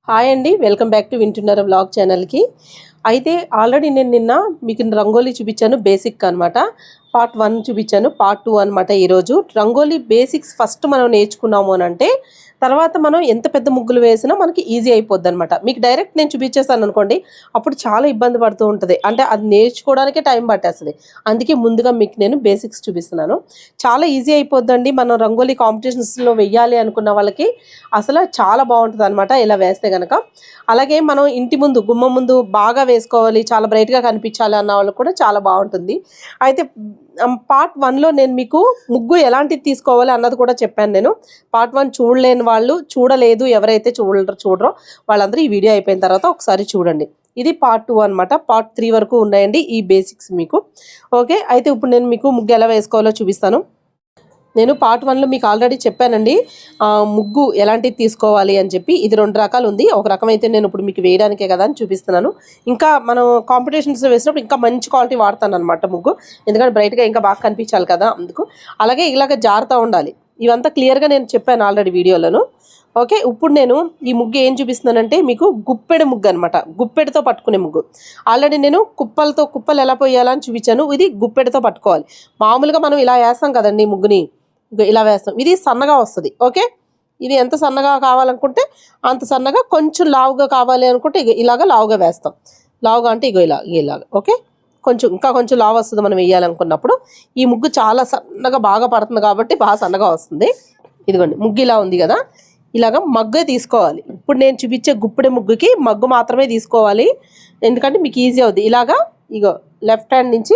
Hi అండి, welcome back to వింటున్నారా vlog ఛానల్కి. అయితే ఆల్రెడీ నేను నిన్న మీకు రంగోలీ చూపించాను, బేసిక్ అనమాట. పార్ట్ 1 చూపించాను, పార్ట్ 2 అనమాట. ఈరోజు రంగోలీ బేసిక్స్ ఫస్ట్ మనం నేర్చుకున్నాము అని అంటే తర్వాత మనం ఎంత పెద్ద ముగ్గులు వేసినా మనకి ఈజీ అయిపోద్ది అనమాట. మీకు డైరెక్ట్ నేను చూపించేస్తాను అనుకోండి, అప్పుడు చాలా ఇబ్బంది పడుతూ ఉంటుంది. అంటే అది నేర్చుకోవడానికే టైం పట్టేస్తుంది. అందుకే ముందుగా మీకు నేను బేసిక్స్ చూపిస్తున్నాను. చాలా ఈజీ అయిపోద్దండి. మనం రంగోలీ కాంపిటీషన్స్లో వెయ్యాలి అనుకున్న వాళ్ళకి అసలు చాలా బాగుంటుంది అనమాట ఇలా వేస్తే కనుక. అలాగే మనం ఇంటి ముందు, గుమ్మం ముందు బాగా వేసుకోవాలి, చాలా బ్రైట్గా కనిపించాలి అన్న వాళ్ళకి కూడా చాలా బాగుంటుంది. అయితే పార్ట్ 1లో నేను మీకు ముగ్గు ఎలాంటిది తీసుకోవాలి అన్నది కూడా చెప్పాను. నేను పార్ట్ 1 చూడలేని వాళ్ళు, చూడలేదు ఎవరైతే చూడరో వాళ్ళందరూ ఈ వీడియో అయిపోయిన తర్వాత ఒకసారి చూడండి. ఇది పార్ట్ 2 అనమాట. పార్ట్ 3 వరకు ఉన్నాయండి ఈ బేసిక్స్ మీకు. ఓకే, అయితే ఇప్పుడు నేను మీకు ముగ్గు ఎలా వేసుకోవాలో చూపిస్తాను. నేను పార్ట్ 1లో మీకు ఆల్రెడీ చెప్పానండి ముగ్గు ఎలాంటిది తీసుకోవాలి అని చెప్పి. ఇది 2 రకాలు ఉంది. ఒక రకం అయితే నేను ఇప్పుడు మీకు వేయడానికే కదా అని చూపిస్తున్నాను. ఇంకా మనం కాంపిటీషన్స్లో వేసినప్పుడు ఇంకా మంచి క్వాలిటీ వాడతాను అనమాట ముగ్గు, ఎందుకంటే బ్రైట్గా ఇంకా బాగా కనిపించాలి కదా అందుకు. అలాగే ఇలాగ జారుతూ ఉండాలి. ఇవంతా క్లియర్గా నేను చెప్పాను ఆల్రెడీ వీడియోలను. ఓకే, ఇప్పుడు నేను ఈ ముగ్గు ఏం చూపిస్తున్నానంటే మీకు గుప్పెడు ముగ్గు అనమాట. గుప్పెడితో పట్టుకునే ముగ్గు. ఆల్రెడీ నేను కుప్పలు ఎలా పోయాలని చూపించాను. ఇది గుప్పెడితో పట్టుకోవాలి. మామూలుగా మనం ఇలా వేస్తాం కదండి ముగ్గుని, ఇలా వేస్తాం. ఇది సన్నగా వస్తుంది. ఓకే, ఇది ఎంత సన్నగా కావాలనుకుంటే అంత సన్నగా, కొంచెం లావుగా కావాలి అనుకుంటే ఇలాగ లావుగా వేస్తాం. లావుగా అంటే ఇలాగ. ఓకే, ఇంకా కొంచెం లావు వస్తుంది మనం వేయాలనుకున్నప్పుడు. ఈ ముగ్గు చాలా సన్నగా బాగా పడుతుంది కాబట్టి బాగా సన్నగా వస్తుంది. ఇదిగోండి ముగ్గు ఇలా ఉంది కదా, ఇలాగ మగ్గు తీసుకోవాలి. ఇప్పుడు నేను చూపించే గుప్పెడు ముగ్గుకి మగ్గు మాత్రమే తీసుకోవాలి, ఎందుకంటే మీకు ఈజీ అవుద్ది. ఇలాగా లెఫ్ట్ హ్యాండ్ నుంచి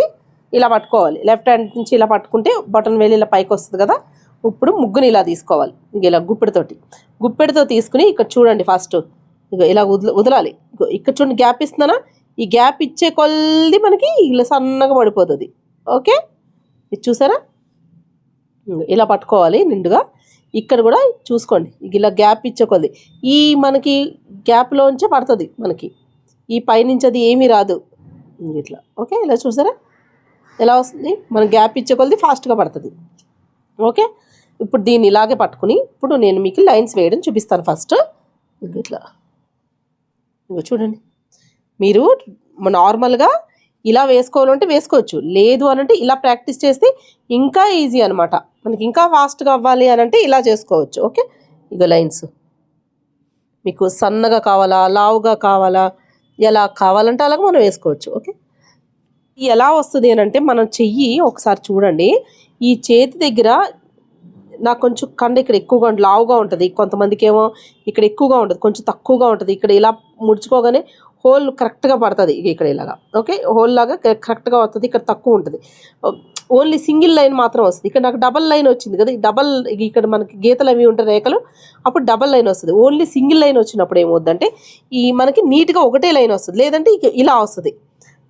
ఇలా పట్టుకోవాలి. లెఫ్ట్ హ్యాండ్ నుంచి ఇలా పట్టుకుంటే బటన్ వేలు ఇలా పైకి వస్తుంది కదా. ఇప్పుడు ముగ్గుని ఇలా తీసుకోవాలి. ఇలా గుప్పెడితో తీసుకుని ఇక్కడ చూడండి. ఫస్ట్ ఇలా వదలాలి. ఇక్కడ చూడండి గ్యాప్ ఇస్తున్నానా, ఈ గ్యాప్ ఇచ్చే కొద్ది మనకి ఇలా సన్నగా పడిపోతుంది. ఓకే, ఇది చూసారా, ఇలా పట్టుకోవాలి నిండుగా. ఇక్కడ కూడా చూసుకోండి, ఇలా గ్యాప్ ఇచ్చే కొద్ది ఈ మనకి గ్యాప్లోంచే పడుతుంది మనకి, ఈ పైనుంచి అది ఏమీ రాదు ఇట్లా. ఓకే, ఇలా చూసారా ఎలా వస్తుంది, మనం గ్యాప్ ఇచ్చే కొద్ది ఫాస్ట్గా పడుతుంది. ఓకే, ఇప్పుడు దీన్ని ఇలాగే పట్టుకుని ఇప్పుడు నేను మీకు లైన్స్ వేయడం చూపిస్తాను. ఫస్ట్ ఇట్లా చూడండి. మీరు నార్మల్గా ఇలా వేసుకోవాలంటే వేసుకోవచ్చు, లేదు అనంటే ఇలా ప్రాక్టీస్ చేస్తే ఇంకా ఈజీ అనమాట. మనకి ఇంకా ఫాస్ట్గా అవ్వాలి అనంటే ఇలా చేసుకోవచ్చు. ఓకే, లైన్స్ మీకు సన్నగా కావాలా, లావుగా కావాలా, ఎలా కావాలంటే అలాగ మనం వేసుకోవచ్చు. ఓకే, ఎలా వస్తుంది అని అంటే మనం చెయ్యి ఒకసారి చూడండి. ఈ చేతి దగ్గర నాకు కొంచెం కండ ఇక్కడ ఎక్కువగా లావుగా ఉంటుంది, కొంతమందికి ఏమో ఇక్కడ ఎక్కువగా ఉంటుంది, కొంచెం తక్కువగా ఉంటుంది. ఇక్కడ ఇలా ముడుచుకోగానే హోల్ కరెక్ట్గా పడుతుంది ఇక్కడ ఇలాగా. ఓకే, హోల్ లాగా కరెక్ట్గా వస్తుంది. ఇక్కడ తక్కువ ఉంటుంది, ఓన్లీ సింగిల్ లైన్ మాత్రం వస్తుంది. ఇక్కడ నాకు డబల్ లైన్ వచ్చింది కదా, ఈ డబల్ ఇక్కడ మనకి గీతలు అవి ఉంటాయి రేఖలు, అప్పుడు డబల్ లైన్ వస్తుంది. ఓన్లీ సింగిల్ లైన్ వచ్చినప్పుడు ఏమవుద్దంటే ఈ మనకి నీట్గా ఒకటే లైన్ వస్తుంది, లేదంటే ఇలా వస్తుంది.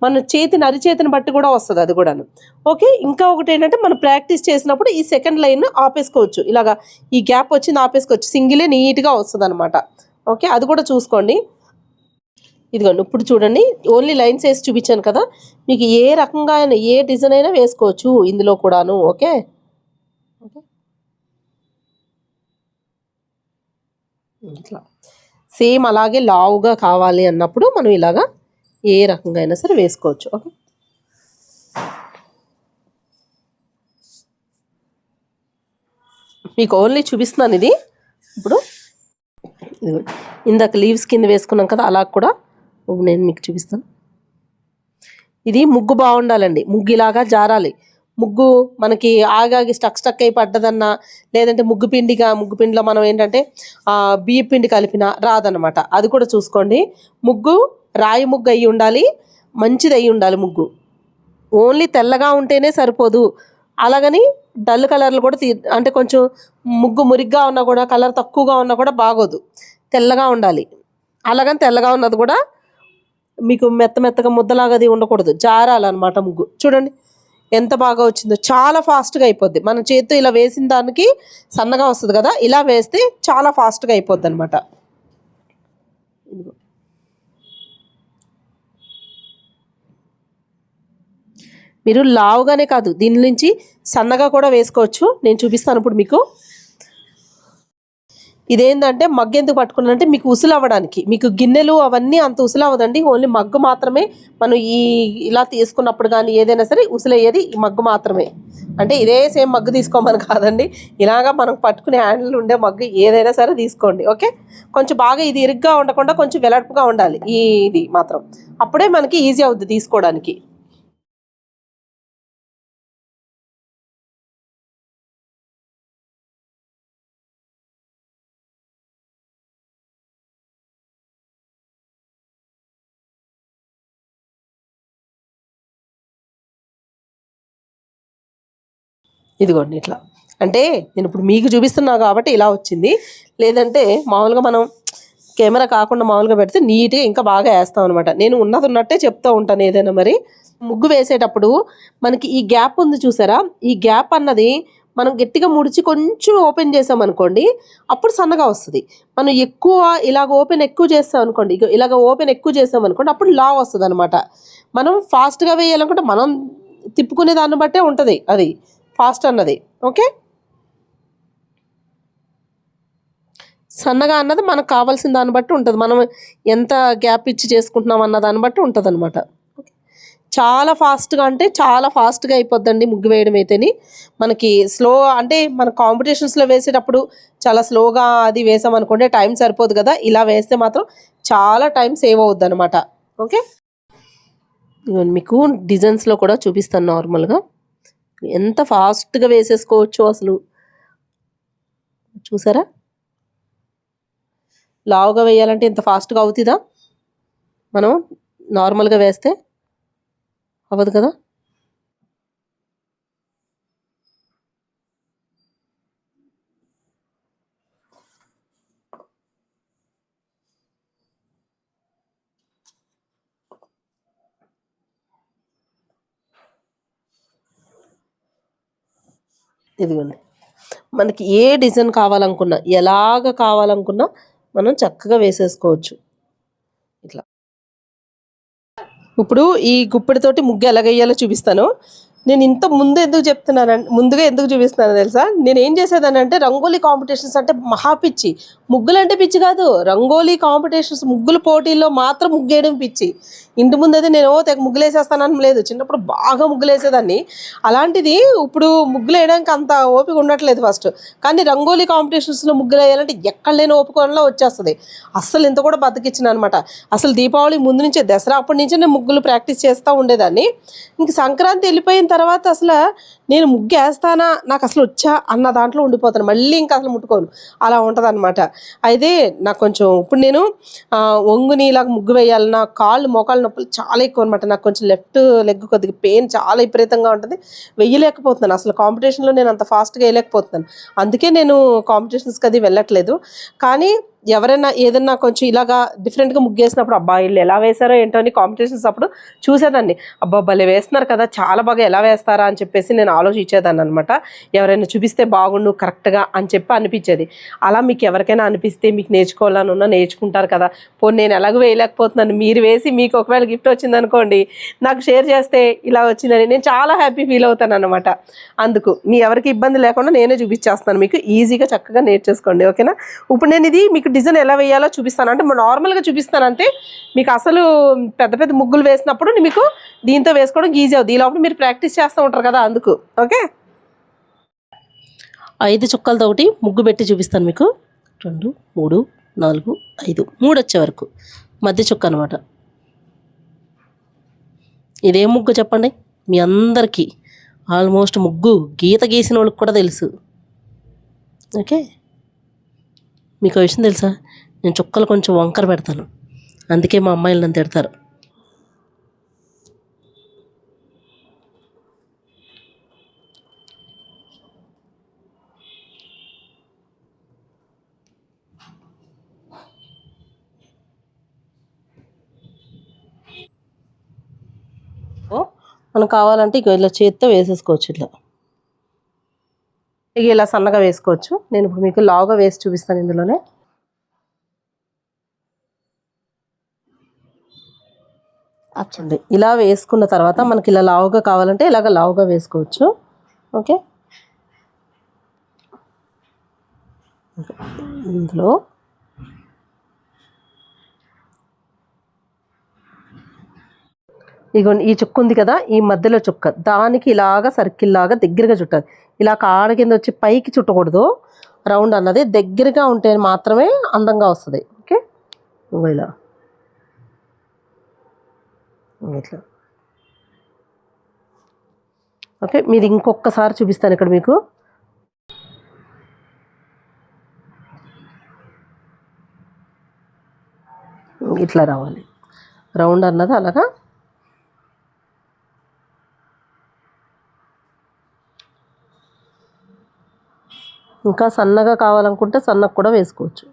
మన అరిచేతిని బట్టి కూడా వస్తుంది అది కూడాను. ఓకే, ఇంకా ఒకటి ఏంటంటే మనం ప్రాక్టీస్ చేసినప్పుడు ఈ సెకండ్ లైన్ ఆపేసుకోవచ్చు. ఇలాగా ఈ గ్యాప్ వచ్చింది ఆపేసుకోవచ్చు, సింగిలే నీట్గా వస్తుంది అనమాట. ఓకే, అది కూడా చూసుకోండి. ఇదిగోండి ఇప్పుడు చూడండి, ఓన్లీ లైన్స్ వేసి చూపించాను కదా, మీకు ఏ రకంగా అయినా ఏ డిజైన్ అయినా వేసుకోవచ్చు ఇందులో కూడాను. ఓకే, ఇట్లా సేమ్ అలాగే లావుగా కావాలి అన్నప్పుడు మనం ఇలాగా ఏ రకంగా అయినా సరే వేసుకోవచ్చు. ఓకే, మీకు ఓన్లీ చూపిస్తున్నాను ఇది. ఇప్పుడు ఇందాక లీవ్స్ కింద వేసుకున్నాం కదా, అలా కూడా నేను మీకు చూపిస్తాను. ఇది ముగ్గు బాగుండాలండి, ముగ్గు ఇలాగా జారాలి. ముగ్గు మనకి ఆగాగి స్టక్ అయి పడ్డదన్నా, లేదంటే ముగ్గు పిండిలో మనం ఏంటంటే బియ్య పిండి కలిపినా రాదనమాట. అది కూడా చూసుకోండి. ముగ్గు రాయి ముగ్గు అయి ఉండాలి, మంచిది అయి ఉండాలి ముగ్గు. ఓన్లీ తెల్లగా ఉంటేనే సరిపోదు, అలాగని డల్ కలర్లు కూడా అంటే కొంచెం ముగ్గు మురిగ్గా ఉన్నా కూడా, కలర్ తక్కువగా ఉన్నా కూడా బాగోదు, తెల్లగా ఉండాలి. అలాగని తెల్లగా ఉన్నది కూడా మీకు మెత్తగా ముద్దలాగది ఉండకూడదు, జారాలన్నమాట ముగ్గు. చూడండి ఎంత బాగా వచ్చిందో, చాలా ఫాస్ట్గా అయిపోద్ది. మన చేతితో ఇలా వేసిన దానికి సన్నగా వస్తుంది కదా, ఇలా వేస్తే చాలా ఫాస్ట్గా అయిపోద్ది అనమాట. మీరు లావుగానే కాదు, దీని నుంచి సన్నగా కూడా వేసుకోవచ్చు. నేను చూపిస్తాను ఇప్పుడు మీకు. ఇదేంటంటే మగ్గు ఎందుకు పట్టుకున్నానంటే మీకు ఉసులు అవ్వడానికి, మీకు గిన్నెలు అవన్నీ అంత ఉసులు అవ్వదండి, ఓన్లీ మగ్గు మాత్రమే. మనం ఇలా తీసుకున్నప్పుడు కానీ ఏదైనా సరే ఉసులయ్యేది ఈ మగ్గు మాత్రమే. అంటే ఇదే సేమ్ మగ్గు తీసుకోమని కాదండి, ఇలాగా మనం పట్టుకునే హ్యాండిల్ ఉండే మగ్గు ఏదైనా సరే తీసుకోండి. ఓకే, కొంచెం బాగా ఇది ఇరుగ్గా ఉండకుండా కొంచెం వెడల్పుగా ఉండాలి ఇది మాత్రం, అప్పుడే మనకి ఈజీ అవుద్ది తీసుకోవడానికి. ఇదిగోండి ఇట్లా. అంటే నేను ఇప్పుడు మీకు చూపిస్తున్నా కాబట్టి ఇలా వచ్చింది, లేదంటే మామూలుగా మనం కెమెరా కాకుండా మామూలుగా పెడితే నీట్గా ఇంకా బాగా వేస్తాం అనమాట. నేను ఉన్నది ఉన్నట్టే చెప్తూ ఉంటాను ఏదైనా. మరి ముగ్గు వేసేటప్పుడు మనకి ఈ గ్యాప్ ఉంది చూసారా, ఈ గ్యాప్ అన్నది మనం గట్టిగా ముడిచి కొంచెం ఓపెన్ చేసామనుకోండి అప్పుడు సన్నగా వస్తుంది. మనం ఎక్కువ ఎక్కువ చేస్తాం అనుకోండి, ఇలాగ ఓపెన్ ఎక్కువ చేసాం అనుకోండి అప్పుడు లావ్ వస్తుంది అనమాట. మనం ఫాస్ట్గా వేయాలనుకుంటే మనం తిప్పుకునే దాన్ని బట్టే ఉంటుంది అది ఫాస్ట్ అన్నది. ఓకే, సన్నగా అన్నది మనకు కావాల్సిన దాన్ని బట్టి ఉంటుంది, మనం ఎంత గ్యాప్ ఇచ్చి చేసుకుంటున్నాం అన్న దాన్ని బట్టి ఉంటుంది అనమాట. చాలా ఫాస్ట్గా అంటే చాలా ఫాస్ట్గా అయిపోద్దండి ముగ్గు వేయడం అయితేని. మనకి స్లో అంటే మన కాంపిటీషన్స్లో వేసేటప్పుడు చాలా స్లోగా అది వేసామనుకోండి టైం సరిపోదు కదా, ఇలా వేస్తే మాత్రం చాలా టైం సేవ్ అవుద్ది అనమాట. ఓకే, మీకు డిజైన్స్లో కూడా చూపిస్తాను నార్మల్గా ఎంత ఫాస్ట్గా వేసేసుకోవచ్చు అసలు. చూసారా, లావుగా వేయాలంటే ఇంత ఫాస్ట్గా అవుతుందా, మనం నార్మల్గా వేస్తే అవ్వదు కదా. ఇదిగోండి, మనకి ఏ డిజైన్ కావాలనుకున్నా ఎలాగ కావాలనుకున్నా మనం చక్కగా వేసేసుకోవచ్చు ఇట్లా. ఇప్పుడు ఈ గుప్పెడితోటి ముగ్గు ఎలాగయ్యాలో చూపిస్తాను. నేను ఇంత ముందుగా ఎందుకు చూపిస్తున్నాను తెలుసా, నేను ఏం చేసేదానంటే రంగోలీ కాంపిటీషన్స్ అంటే మహా పిచ్చి. ముగ్గులు అంటే పిచ్చి కాదు, రంగోలీ కాంపిటీషన్స్ ముగ్గుల పోటీల్లో మాత్రం ముగ్గేయడం పిచ్చి. ఇంటి ముందు అయితే నేను తెగ ముగ్గులు వేసేస్తానని లేదు, చిన్నప్పుడు బాగా ముగ్గులు వేసేదాన్ని. అలాంటిది ఇప్పుడు ముగ్గులు వేయడానికి అంత ఓపిక ఉండట్లేదు ఫస్ట్. కానీ రంగోలీ కాంపిటీషన్స్లో ముగ్గులు వేయాలంటే ఎక్కడ లేని ఓపికలో వచ్చేస్తుంది. అస్సలు ఇంత కూడా బతికిచ్చిన అనమాట. అసలు దీపావళి ముందు నుంచే, దసరా అప్పటి నుంచే నేను ముగ్గులు ప్రాక్టీస్ చేస్తూ ఉండేదాన్ని. ఇంక సంక్రాంతి వెళ్ళిపోయిన తర్వాత అసలు నేను ముగ్గు వేస్తానా, నాకు అసలు వచ్చా అన్న దాంట్లో ఉండిపోతాను, మళ్ళీ ఇంకా అసలు ముట్టుకోను, అలా ఉంటుంది అనమాట. అయితే నాకు కొంచెం ఇప్పుడు నేను ఒంగుని ఇలాగ ముగ్గు వేయాలన్నా కాళ్ళు మోకాళ్ళ నొప్పులు చాలా ఎక్కువ అనమాట. నాకు కొంచెం లెఫ్ట్ లెగ్ కొద్దిగా పెయిన్ చాలా విపరీతంగా ఉంటుంది, వేయలేకపోతున్నాను అసలు. కాంపిటీషన్లో నేను అంత ఫాస్ట్గా వేయలేకపోతున్నాను, అందుకే నేను కాంపిటీషన్స్కి అది వెళ్ళట్లేదు. కానీ ఎవరైనా ఏదన్నా కొంచెం ఇలాగా డిఫరెంట్గా ముగ్గేసినప్పుడు అబ్బా వీళ్ళు ఎలా వేస్తారో ఏంటో అని కాంపిటీషన్స్ అప్పుడు చూసేదాన్ని, అబ్బా భలే వేస్తున్నారు కదా చాలా బాగా ఎలా వేస్తారా అని చెప్పేసి నేను ఆలోచించేదాన్ని అనమాట. ఎవరైనా చూపిస్తే బాగుండు కరెక్ట్గా అని చెప్పి అనిపించేది. అలా మీకు ఎవరికైనా అనిపిస్తే మీకు నేర్చుకోవాలని ఉన్నా నేర్చుకుంటారు కదా. పోనీ నేను ఎలాగో వేయలేకపోతున్నాను, మీరు వేసి మీకు ఒకవేళ గిఫ్ట్ వచ్చిందనుకోండి నాకు షేర్ చేస్తే ఇలా వచ్చిందని నేను చాలా హ్యాపీ ఫీల్ అవుతాను అనమాట. అందుకు మీ ఎవరికి ఇబ్బంది లేకుండా నేనే చూపించేస్తాను, మీకు ఈజీగా చక్కగా నేర్చేసుకోండి. ఓకేనా, ఇప్పుడు నేను ఇది మీకు డిజైన్ ఎలా వేయాలో చూపిస్తాను, అంటే నార్మల్గా చూపిస్తాను అంతే. మీకు అసలు పెద్ద పెద్ద ముగ్గులు వేసినప్పుడు మీకు దీంతో వేసుకోవడం ఈజీ అవుతుంది, ఈ లోపల మీరు ప్రాక్టీస్ చేస్తూ ఉంటారు కదా అందుకు. ఓకే, 5 చుక్కలతోటి ముగ్గు పెట్టి చూపిస్తాను మీకు. 2 3 4 5 3 వచ్చే వరకు మధ్య చుక్క అనమాట. ఇదేం ముగ్గు చెప్పండి, మీ అందరికీ ఆల్మోస్ట్ ముగ్గు గీత గీసిన వాళ్ళకి కూడా తెలుసు. ఓకే, మీకు ఆ విషయం తెలుసా, నేను చుక్కలు కొంచెం వంకర పెడతాను, అందుకే మా అమ్మాయిలు నన్ను తిడతారు. మనం కావాలంటే ఇక ఇలా చేత్తో వేసేసుకోవచ్చు, ఇట్లా ఇక ఇలా సన్నగా వేసుకోవచ్చు. నేను ఇప్పుడు మీకు లావుగా వేసి చూపిస్తాను ఇందులోనే. వచ్చండి, ఇలా వేసుకున్న తర్వాత మనకి ఇలా లావుగా కావాలంటే ఇలాగ లావుగా వేసుకోవచ్చు. ఓకే, ఇందులో ఇగోండి ఈ చుక్క ఉంది కదా, ఈ మధ్యలో చుక్క దానికి ఇలాగా సర్కిల్ లాగా దగ్గరగా చుట్టాలి. ఇలా కాడ కింద వచ్చి పైకి చుట్టకూడదు. రౌండ్ అన్నది దగ్గరగా ఉంటే మాత్రమే అందంగా వస్తుంది. ఓకే, ఇలా ఇట్లా. ఓకే, మీది ఇంకొకసారి చూపిస్తాను ఇక్కడ మీకు. ఇట్లా రావాలి రౌండ్ అన్నది అలాగా. ఇంకా సన్నగా కావాలనుకుంటే సన్నగా కూడా వేసుకోవచ్చు.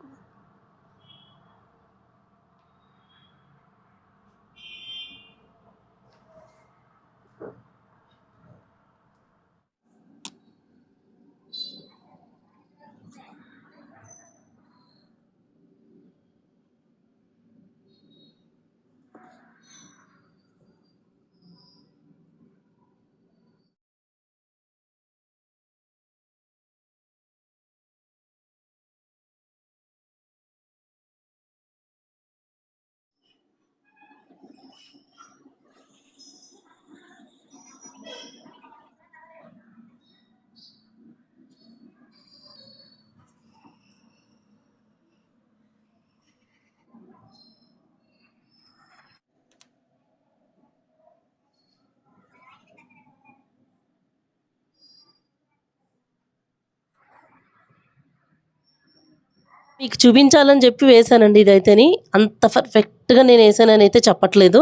మీకు చూపించాలని చెప్పి వేసానండి. ఇదైతేని అంత పర్ఫెక్ట్గా నేను వేసానని అయితే చెప్పట్లేదు.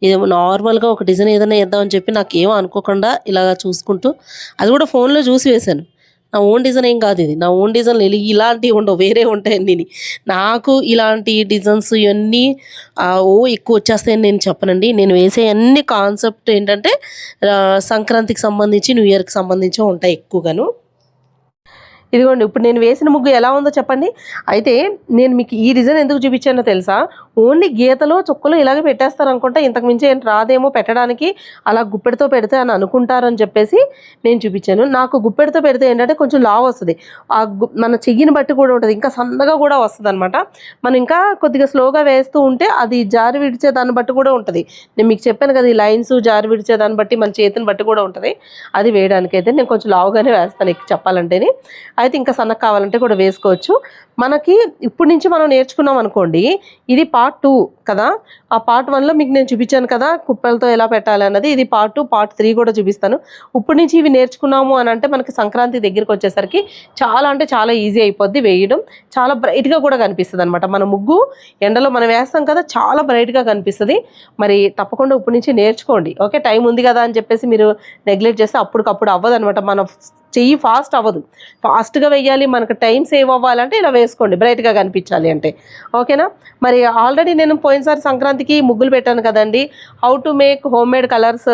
ఇదేమో నార్మల్గా ఒక డిజైన్ ఏదైనా వేద్దామని చెప్పి నాకు ఏమో అనుకోకుండా ఇలాగ చూసుకుంటూ, అది కూడా ఫోన్లో చూసి వేశాను. నా ఓన్ డిజైన్ ఏం కాదు ఇది. నా ఓన్ డిజైన్లు ఇలాంటివి ఉండవు, వేరే ఉంటాయని. నాకు ఇలాంటి డిజైన్స్ ఇవన్నీ ఎక్కువ వచ్చేస్తాయని నేను చెప్పనండి. నేను వేసే అన్ని కాన్సెప్ట్ ఏంటంటే సంక్రాంతికి సంబంధించి, న్యూ ఇయర్కి సంబంధించి ఉంటాయి ఎక్కువగాను. ఇదిగోండి ఇప్పుడు నేను వేసిన ముగ్గు ఎలా ఉందో చెప్పండి. అయితే నేను మీకు ఈ డిజైన్ ఎందుకు చూపించానో తెలుసా? ఓన్లీ గీతలు చుక్కలు ఇలాగే పెట్టేస్తారు అనుకుంటా, ఇంతకు మించి ఏంటి రాదేమో పెట్టడానికి, అలా గుప్పెడితో పెడితే అని అనుకుంటారని చెప్పేసి నేను చూపించాను. నాకు గుప్పెడితో పెడితే ఏంటంటే కొంచెం లావు వస్తుంది. మన చెయ్యిని బట్టి కూడా ఉంటుంది, ఇంకా సన్నగా కూడా వస్తుంది అనమాట. మనం ఇంకా కొద్దిగా స్లోగా వేస్తూ ఉంటే అది జారి విడిచే దాన్ని బట్టి కూడా ఉంటుంది. నేను మీకు చెప్పాను కదా, ఈ లైన్స్ జారి విడిచే దాన్ని బట్టి మన చేతిని బట్టి కూడా ఉంటుంది. అది వేయడానికైతే నేను కొంచెం లావుగానే వేస్తాను చెప్పాలంటేనే. అయితే ఇంకా సన్నగా కావాలంటే కూడా వేసుకోవచ్చు. మనకి ఇప్పటి నుంచి మనం నేర్చుకున్నాం అనుకోండి, ఇది పార్ట్ 2 కదా. ఆ పార్ట్ 1లో మీకు నేను చూపించాను కదా కుప్పలతో ఎలా పెట్టాలి అన్నది. ఇది పార్ట్ 2, పార్ట్ 3 కూడా చూపిస్తాను. ఇప్పటి నుంచి ఇవి నేర్చుకున్నాము అని అంటే మనకి సంక్రాంతి దగ్గరికి వచ్చేసరికి చాలా అంటే చాలా ఈజీ అయిపోద్ది వేయడం. చాలా బ్రైట్గా కూడా కనిపిస్తుంది అనమాట. మన ముగ్గు ఎండలో మనం వేస్తాం కదా, చాలా బ్రైట్గా కనిపిస్తుంది. మరి తప్పకుండా ఇప్పటి నుంచి నేర్చుకోండి. ఓకే, టైం ఉంది కదా అని చెప్పేసి మీరు నెగ్లెక్ట్ చేస్తే అప్పటికప్పుడు అవ్వదు అనమాట. మన చెయ్యి ఫాస్ట్ అవ్వదు. ఫాస్ట్గా వేయాలి, మనకు టైం సేవ్ అవ్వాలంటే ఇలా వేసుకోండి, బ్రైట్గా కనిపించాలి అంటే. ఓకేనా? మరి ఆల్రెడీ నేను పోయినసారి సంక్రాంతికి ముగ్గులు పెట్టాను కదండి, how to make home made colours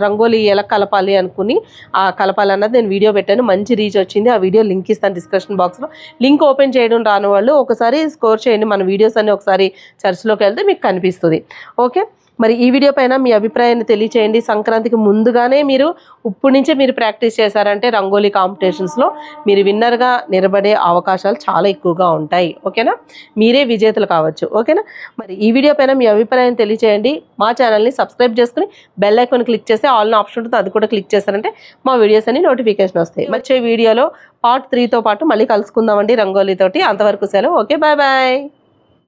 rangoli ఎలా కలపాలి అనుకుని ఆ కలపాలి అన్నది నేను వీడియో పెట్టాను. మంచి రీచ్ వచ్చింది. ఆ వీడియో లింక్ ఇస్తాను డిస్క్రిప్షన్ బాక్స్లో. లింక్ ఓపెన్ చేయడం రాని వాళ్ళు ఒకసారి స్కోర్ చేయండి, మన వీడియోస్ అన్ని ఒకసారి సెర్చ్లోకి వెళ్తే మీకు కనిపిస్తుంది. ఓకే, మరి ఈ వీడియో పైన మీ అభిప్రాయాన్ని తెలియచేయండి. సంక్రాంతికి ముందుగానే మీరు ఇప్పటి నుంచే మీరు ప్రాక్టీస్ చేశారంటే రంగోలీ కాంపిటీషన్స్లో మీరు విన్నర్గా నిలబడే అవకాశాలు చాలా ఎక్కువగా ఉంటాయి. ఓకేనా? మీరే విజేతలు కావచ్చు. ఓకేనా? మరి ఈ వీడియో పైన మీ అభిప్రాయాన్ని తెలియచేయండి. మా ఛానల్ని సబ్స్క్రైబ్ చేసుకుని బెల్ ఐకాన్ క్లిక్ చేస్తే ఆల్ ఆప్షన్ ఉంటుంది, అది కూడా క్లిక్ చేశారంటే మా వీడియోస్ అన్ని నోటిఫికేషన్ వస్తాయి. వచ్చే వీడియోలో పార్ట్ 3తో పాటు మళ్ళీ కలుసుకుందామండి రంగోలీతోటి. అంతవరకు సెలవు. Okay, bye bye.